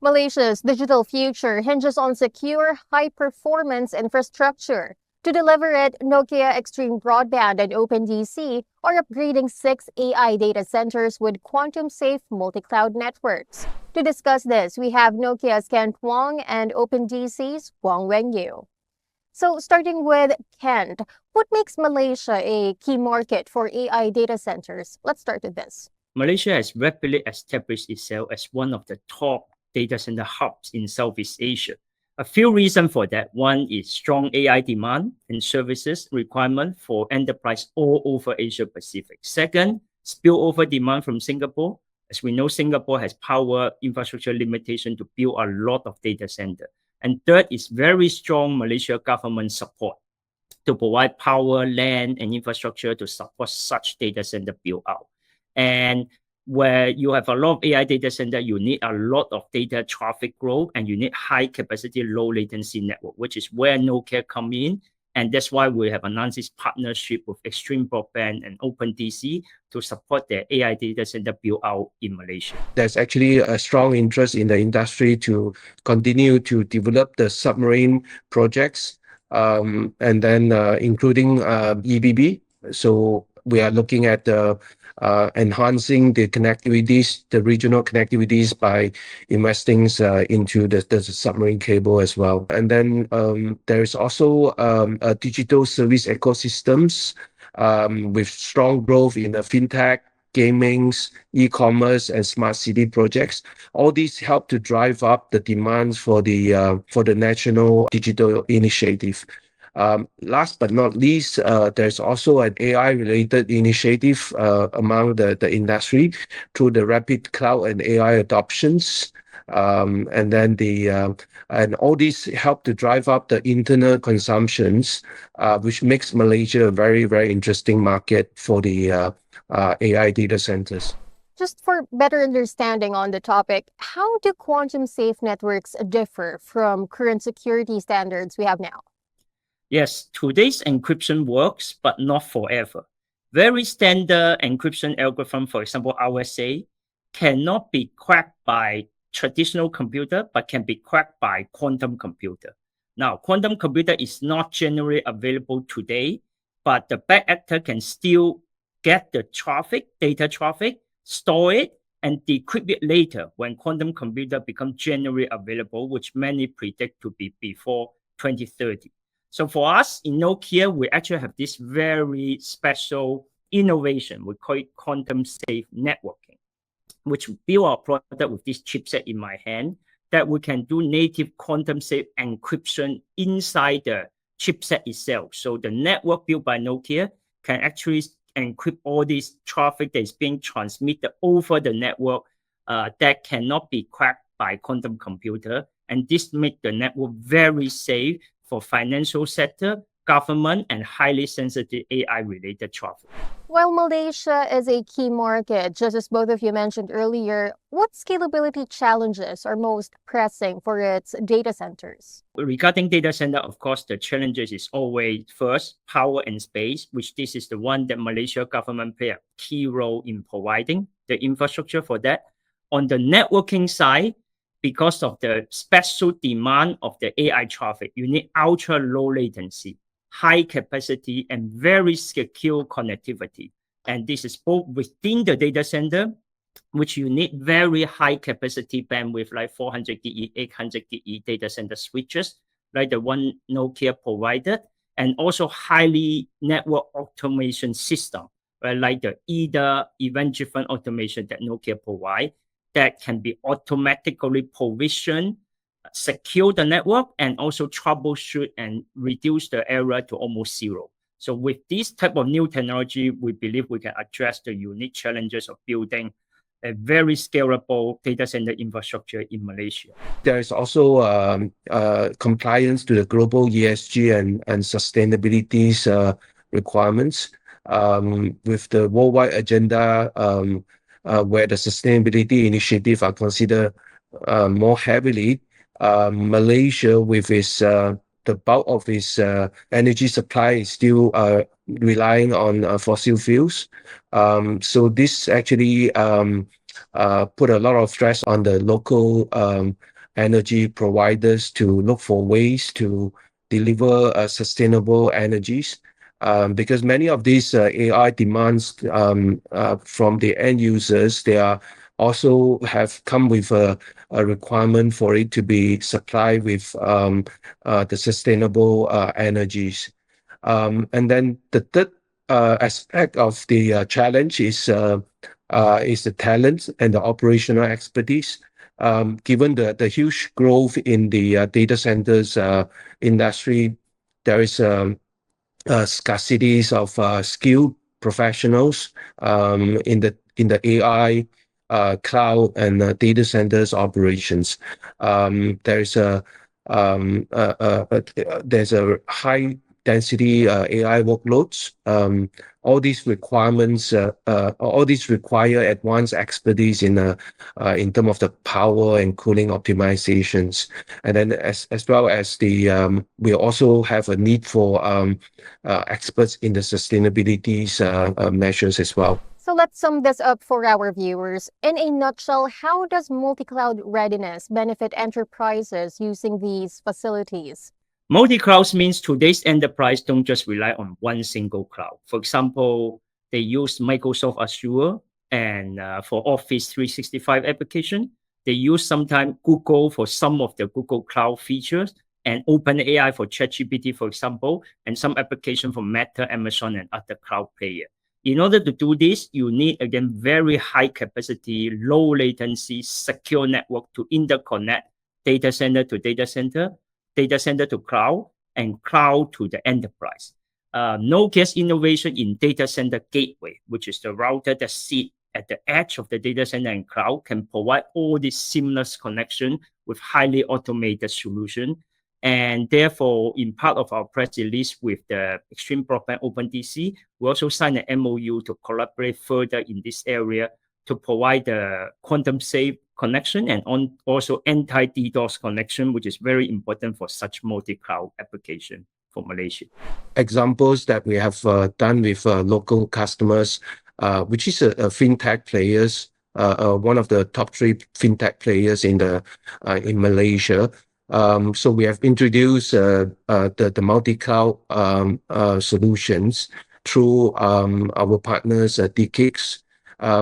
Malaysia's digital future hinges on secure, high-performance infrastructure. To deliver it, Nokia Extreme Broadband and OpenDC are upgrading 6 AI data centers with quantum-safe multi-cloud networks. To discuss this, we have Nokia's Kent Wong and OpenDC's Wong Wenyu. So, starting with Kent, what makes Malaysia a key market for AI data centers? Let's start with this. Malaysia has rapidly established itself as one of the top data center hubs in Southeast Asia. A few reasons for that. One is strong AI demand and services requirement for enterprise all over Asia Pacific. Second, spillover demand from Singapore. As we know, Singapore has power infrastructure limitation to build a lot of data center. And third is very strong Malaysia government support to provide power, land, and infrastructure to support such data center build out. And where you have a lot of AI data center, you need a lot of data traffic growth, and you need high capacity, low latency network, which is where Nokia come in. And that's why we have announced this partnership with Extreme Broadband and OpenDC to support the AI data center build out in Malaysia. There's actually a strong interest in the industry to continue to develop the submarine projects, and then including EBB. So we are looking at enhancing the connectivities, the regional connectivities, by investing into the submarine cable as well. And then there is also a digital service ecosystems with strong growth in the fintech, gaming, e-commerce, and smart city projects. All these help to drive up the demands for the national digital initiative. Last but not least, there's also an AI-related initiative among the industry through the rapid cloud and AI adoptions. And then and all these help to drive up the internal consumptions, which makes Malaysia a very, very interesting market for the AI data centers. Just for better understanding on the topic, how do quantum safe networks differ from current security standards we have now? Yes, today's encryption works, but not forever. Very standard encryption algorithm, for example, RSA, cannot be cracked by traditional computer, but can be cracked by quantum computer. Now, quantum computer is not generally available today, but the bad actor can still get the traffic, data traffic, store it, and decrypt it later when quantum computer become generally available, which many predict to be before 2030. So for us in Nokia, we actually have this very special innovation. We call it quantum safe networking, which build our product with this chipset in my hand, that we can do native quantum safe encryption inside the chipset itself. So the network built by Nokia can actually encrypt all this traffic that is being transmitted over the network that cannot be cracked by quantum computer. And this makes the network very safe for financial sector, government, and highly sensitive AI-related traffic. While Malaysia is a key market, just as both of you mentioned earlier, what scalability challenges are most pressing for its data centers? Regarding data center, of course, the challenges is always first, power and space, which this is the one that Malaysia government play a key role in providing the infrastructure for that. On the networking side, because of the special demand of the AI traffic, you need ultra low latency, high capacity, and very secure connectivity. And this is both within the data center, which you need very high capacity bandwidth, like 400 GE, 800 GE data center switches, like the one Nokia provided, and also highly network automation system, right, like the EDA, event-driven automation that Nokia provide, that can be automatically provisioned, secure the network, and also troubleshoot and reduce the error to almost zero. So with this type of new technology, we believe we can address the unique challenges of building a very scalable data center infrastructure in Malaysia. There is also compliance to the global ESG and sustainability requirements, with the worldwide agenda, where the sustainability initiative are considered more heavily. Malaysia, with its the bulk of its energy supply, is still relying on fossil fuels. So this actually put a lot of stress on the local energy providers to look for ways to deliver sustainable energies. Because many of these AI demands from the end users, they are also have come with a requirement for it to be supplied with the sustainable energies. And then the third aspect of the challenge is the talent and the operational expertise. Given the huge growth in the data centers industry, there is scarcities of skilled professionals in the AI, cloud, and data centers operations. There's a high density AI workloads. All these requirements, all these require advanced expertise in terms of the power and cooling optimizations, and then as well as we also have a need for experts in the sustainability measures as well. So let's sum this up for our viewers. In a nutshell, how does multi-cloud readiness benefit enterprises using these facilities? Multi-clouds means today's enterprise don't just rely on one single cloud. For example, they use Microsoft Azure and for Office 365 application. They use sometimes Google for some of the Google Cloud features and OpenAI for ChatGPT, for example, and some application for Meta, Amazon, and other cloud players. In order to do this, you need, again, very high capacity, low latency, secure network to interconnect data center to data center, data center to cloud, and cloud to the enterprise. Nokia's innovation in data center gateway, which is the router that sits at the edge of the data center and cloud, can provide all this seamless connection with highly automated solution. And therefore, in part of our press release with the Extreme Broadband OpenDC, we also signed an MOU to collaborate further in this area to provide the quantum safe connection and also anti-DDoS connection, which is very important for such multi-cloud application for Malaysia. Examples that we have done with local customers, which is a fintech players, one of the top 3 fintech players in Malaysia. So we have introduced the multi-cloud solutions through our partners at DKIX.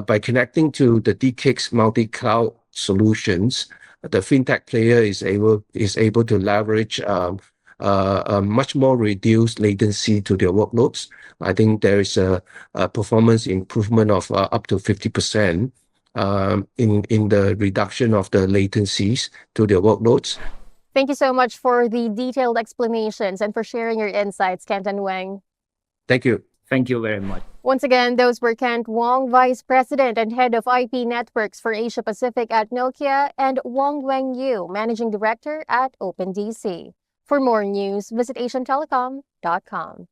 By connecting to the DKIX multi-cloud solutions, the fintech player is able to leverage a much more reduced latency to their workloads. I think there is a performance improvement of up to 50% in the reduction of the latencies to their workloads. Thank you so much for the detailed explanations and for sharing your insights, Kent and Wang. Thank you. Thank you very much. Once again, those were Kent Wong, Vice President and Head of IP Networks for Asia Pacific at Nokia, and Wong Weng Yu, Managing Director at OpenDC. For more news, visit asiantelecom.com.